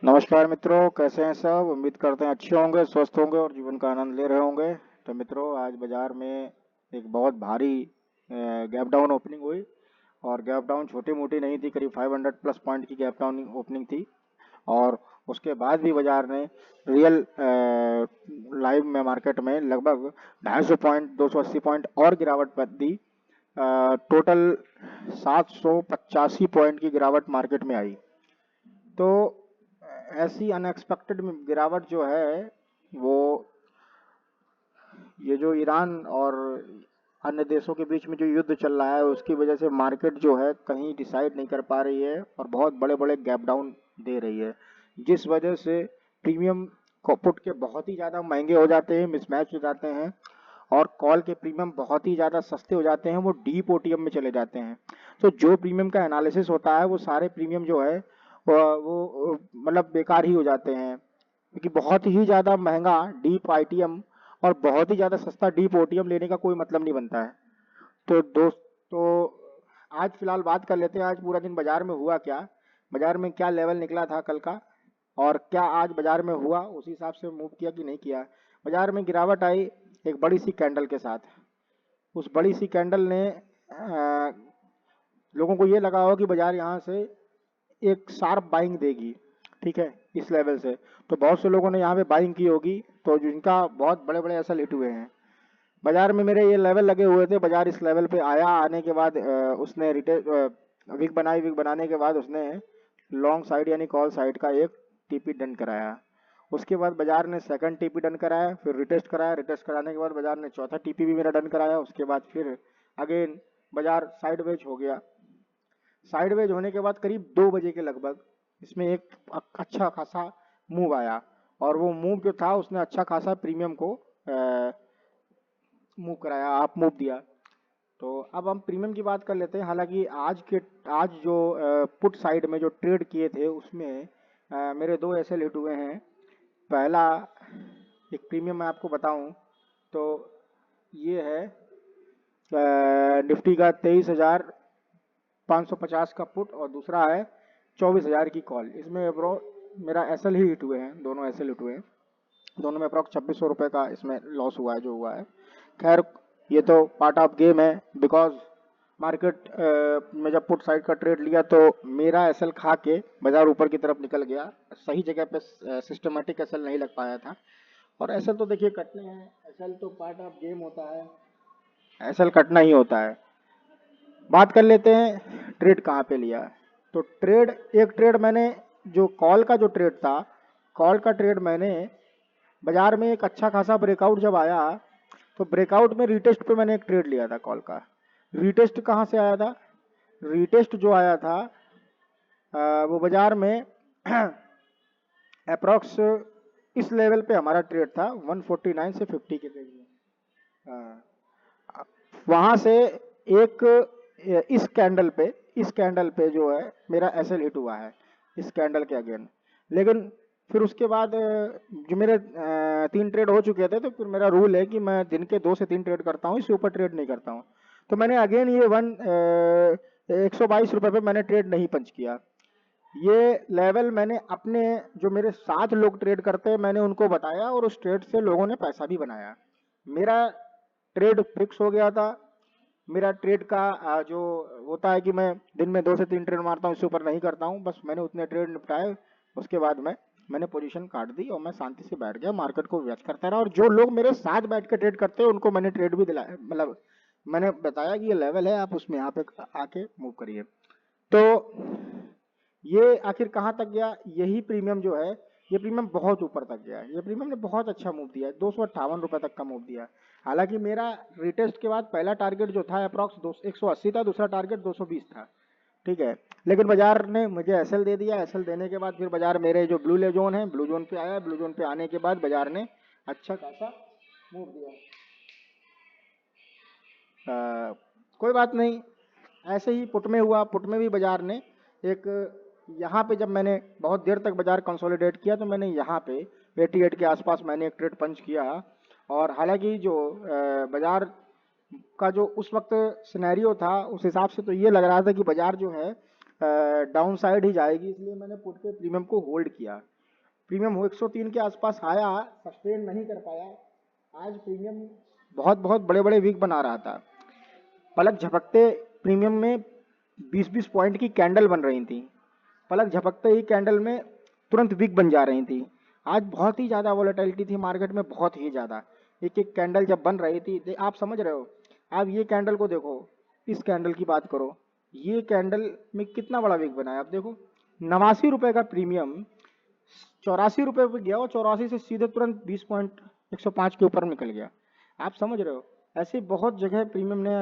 नमस्कार मित्रों, कैसे हैं सब। उम्मीद करते हैं अच्छे होंगे, स्वस्थ होंगे और जीवन का आनंद ले रहे होंगे। तो मित्रों, आज बाजार में एक बहुत भारी गैप डाउन ओपनिंग हुई। और गैप डाउन छोटी मोटी नहीं थी, करीब 500 प्लस पॉइंट की गैप डाउन ओपनिंग थी। और उसके बाद भी बाजार ने रियल लाइव में मार्केट में लगभग 250 पॉइंट 280 पॉइंट और गिरावट दी। टोटल 785 पॉइंट की गिरावट मार्केट में आई। तो ऐसी अनएक्सपेक्टेड गिरावट जो है वो, ये जो ईरान और अन्य देशों के बीच में जो युद्ध चल रहा है उसकी वजह से मार्केट जो है कहीं डिसाइड नहीं कर पा रही है और बहुत बड़े बड़े गैप डाउन दे रही है, जिस वजह से प्रीमियम पुट के बहुत ही ज़्यादा महंगे हो जाते हैं, मिसमैच हो जाते हैं। और कॉल के प्रीमियम बहुत ही ज़्यादा सस्ते हो जाते हैं, वो डीप ओटीएम में चले जाते हैं। तो जो प्रीमियम का एनालिसिस होता है वो सारे प्रीमियम जो है वो मतलब बेकार ही हो जाते हैं, क्योंकि बहुत ही ज़्यादा महंगा डीप आईटीएम और बहुत ही ज़्यादा सस्ता डीप ओटीएम लेने का कोई मतलब नहीं बनता है। तो दोस्तों, आज फिलहाल बात कर लेते हैं आज पूरा दिन बाजार में हुआ क्या, बाजार में क्या लेवल निकला था कल का, और क्या आज बाजार में हुआ उसी हिसाब से मूव किया कि नहीं किया। बाजार में गिरावट आई एक बड़ी सी कैंडल के साथ। उस बड़ी सी कैंडल ने लोगों को ये लगा हो कि बाजार यहाँ से एक शार्प बाइंग देगी, ठीक है, इस लेवल से। तो बहुत से लोगों ने यहाँ पे बाइंग की होगी, तो जिनका बहुत बड़े बड़े एसएल हिट हुए हैं। बाजार में मेरे ये लेवल लगे हुए थे, बाजार इस लेवल पे आया, आने के बाद उसने विक बनाई, विक बनाने के बाद उसने लॉन्ग साइड यानी कॉल साइड का एक टीपी डन कराया। उसके बाद बाजार ने सेकंड टीपी डन कराया, फिर रिटेस्ट कराया, रिटेस्ट कराने के बाद बाजार ने चौथा टीपी भी मेरा डन कराया। उसके बाद फिर अगेन बाजार साइडवेज हो गया। साइडवेज होने के बाद करीब 2 बजे के लगभग इसमें एक अच्छा खासा मूव आया, और वो मूव जो था उसने अच्छा खासा प्रीमियम को मूव कराया, आप मूव दिया। तो अब हम प्रीमियम की बात कर लेते हैं। हालांकि आज जो पुट साइड में जो ट्रेड किए थे उसमें मेरे दो ऐसे हिट हुए हैं। पहला एक प्रीमियम मैं आपको बताऊं तो ये है निफ्टी का 23,550 का पुट, और दूसरा है 24,000 की कॉल। इसमें ब्रो मेरा एसएल ही हिट हुए हैं, दोनों एसएल हिट हुए हैं। दोनों में अप्रॉक्स 2600 रुपये का इसमें लॉस हुआ है जो हुआ है। खैर, ये तो पार्ट ऑफ गेम है, बिकॉज मार्केट में जब पुट साइड का ट्रेड लिया तो मेरा एसएल खा के बाजार ऊपर की तरफ निकल गया। सही जगह पे सिस्टमेटिक एसएल नहीं लग पाया था। और एसएल तो देखिए कटने हैं, एसएल तो पार्ट ऑफ गेम होता है, एसएल कटना ही होता है। बात कर लेते हैं ट्रेड कहाँ पे लिया। तो एक ट्रेड मैंने, जो कॉल का जो ट्रेड था, कॉल का ट्रेड मैंने बाजार में एक अच्छा खासा ब्रेकआउट जब आया, तो ब्रेकआउट में रिटेस्ट पे मैंने एक ट्रेड लिया था कॉल का। रिटेस्ट कहाँ से आया था? रिटेस्ट जो आया था वो बाजार में अप्रॉक्स इस लेवल पे हमारा ट्रेड था 149 से 50 के रेंज में। वहां से एक इस कैंडल पे जो है मेरा एसएल हिट हुआ है, इस कैंडल के अगेन। लेकिन फिर उसके बाद जो मेरे 3 ट्रेड हो चुके थे, तो फिर मेरा रूल है कि मैं दिन के 2 से 3 ट्रेड करता हूँ, इससे ऊपर ट्रेड नहीं करता हूँ। तो मैंने अगेन ये 122 रुपये पे मैंने ट्रेड नहीं पंच किया। ये लेवल मैंने अपने, जो मेरे साथ लोग ट्रेड करते हैं, मैंने उनको बताया और उस ट्रेड से लोगों ने पैसा भी बनाया। मेरा ट्रेड फिक्स हो गया था। मेरा ट्रेड का जो होता है कि मैं दिन में 2 से 3 ट्रेड मारता हूँ, इससे ऊपर नहीं करता हूँ, बस मैंने उतने ट्रेड निपटाए। उसके बाद मैंने पोजीशन काट दी और मैं शांति से बैठ गया, मार्केट को वॉच करता रहा। और जो लोग मेरे साथ बैठ के ट्रेड करते हैं उनको मैंने ट्रेड भी दिलाया, मतलब मैंने बताया कि ये लेवल है, आप उसमें यहाँ पे आके मूव करिए। तो ये आखिर कहाँ तक गया? यही प्रीमियम जो है, ये प्रीमियम बहुत ऊपर तक गया है। ये प्रीमियम ने बहुत अच्छा मूव दिया है, 258 रुपये तक का मूव दिया। हालांकि मेरा रिटेस्ट के बाद पहला टारगेट जो था अप्रॉक्स 180 था, दूसरा टारगेट 220 था, ठीक है। लेकिन बाजार ने मुझे एसएल दे दिया। एसएल देने के बाद फिर बाजार मेरे जो ब्लू जोन है, ब्लू जोन पे आया। ब्लू जोन पे आने के बाद बाजार ने अच्छा खासा मूव दिया। कोई बात नहीं, ऐसे ही पुट में हुआ। पुट में भी बाजार ने एक, यहाँ पे जब मैंने बहुत देर तक बाजार कंसोलिडेट किया तो मैंने यहाँ पे 88 के आसपास मैंने एक ट्रेड पंच किया। और हालांकि जो बाजार का जो उस वक्त सिनेरियो था, उस हिसाब से तो ये लग रहा था कि बाजार जो है डाउन साइड ही जाएगी, इसलिए मैंने पुट के प्रीमियम को होल्ड किया। प्रीमियम 103 के आसपास आया, सस्टेन नहीं कर पाया। आज प्रीमियम बहुत बहुत बड़े बड़े वीक बना रहा था। पलक झपकते प्रीमियम में 20-20 पॉइंट की कैंडल बन रही थी। पलक झपकते ही कैंडल में तुरंत वीक बन जा रही थी। आज बहुत ही ज़्यादा वॉलेटिलिटी थी मार्केट में, बहुत ही ज़्यादा। एक एक कैंडल जब बन रही थी, आप समझ रहे हो। आप ये कैंडल को देखो, इस कैंडल की बात करो, ये कैंडल में कितना बड़ा वीक बना है। आप देखो 89 रुपए का प्रीमियम 84 रुपए पे गया और 84 से सीधे तुरंत 20 पॉइंट 105 के ऊपर निकल गया। आप समझ रहे हो। ऐसी बहुत जगह प्रीमियम ने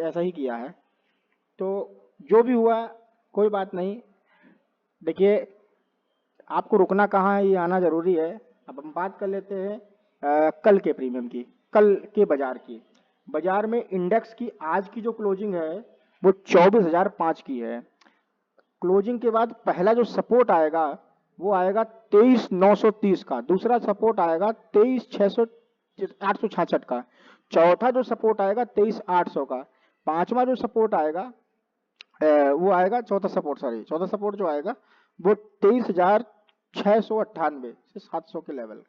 ऐसा ही किया है। तो जो भी हुआ कोई बात नहीं। देखिए आपको रुकना कहाँ है, ये आना जरूरी है। अब हम बात कर लेते हैं कल के प्रीमियम की, कल के बाजार की। बाजार में इंडेक्स की आज की जो क्लोजिंग है वो 24,005 की है। क्लोजिंग के बाद पहला जो सपोर्ट आएगा वो आएगा 23,930 का, दूसरा सपोर्ट आएगा 23,866 का, चौथा जो सपोर्ट आएगा 23,800 का, पांचवा जो सपोर्ट आएगा वो आएगा चौथा सपोर्ट जो आएगा वो 23,698 से 700 के लेवल।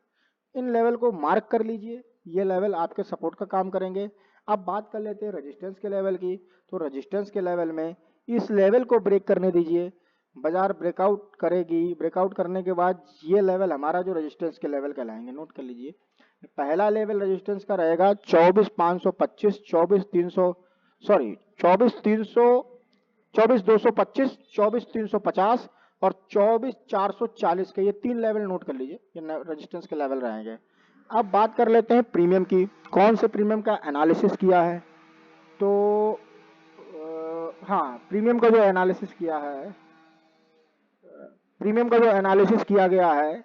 इन लेवल को मार्क कर लीजिए, ये लेवल आपके सपोर्ट का काम करेंगे। अब बात कर लेते हैं रेजिस्टेंस के लेवल की। तो रेजिस्टेंस के लेवल में इस लेवल को ब्रेक करने दीजिए, बाजार ब्रेकआउट करेगी। ब्रेकआउट करने के बाद ये लेवल हमारा जो रेजिस्टेंस के लेवल कहलाएंगे, नोट कर लीजिए। पहला लेवल रेजिस्टेंस का रहेगा 24,525, 24,300 सॉरी 24,300, 24,225, 24,350 और 24,440 के, ये तीन लेवल नोट कर लीजिए, ये रेजिस्टेंस के लेवल रहेंगे। अब बात कर लेते हैं प्रीमियम की, कौन से प्रीमियम का एनालिसिस किया है। तो हाँ, प्रीमियम का जो एनालिसिस किया गया है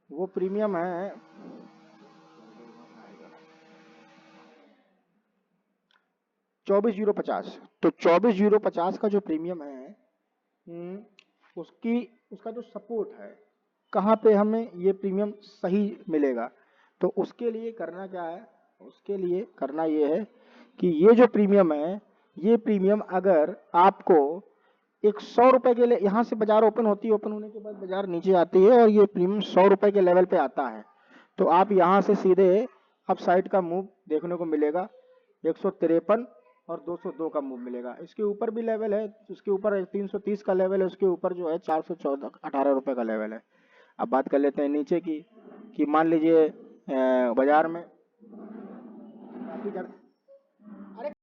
वो प्रीमियम है 24,050। तो 24,050 का जो प्रीमियम है उसका जो सपोर्ट है, कहाँ पे हमें ये प्रीमियम सही मिलेगा। तो उसके लिए करना क्या है, उसके लिए करना ये है कि ये जो प्रीमियम है, ये प्रीमियम अगर आपको एक 100 रुपए के लिए, यहाँ से बाजार ओपन होती है, ओपन होने के बाद बाजार नीचे आती है और ये प्रीमियम 100 रुपए के लेवल पे आता है, तो आप यहाँ से सीधे अप साइड का मूव देखने को मिलेगा। 153 और 202 का मूव मिलेगा। इसके ऊपर भी लेवल है, उसके ऊपर 330 का लेवल है, उसके ऊपर जो है 418 रुपए का लेवल है। अब बात कर लेते हैं नीचे की, कि मान लीजिए बाजार में काफी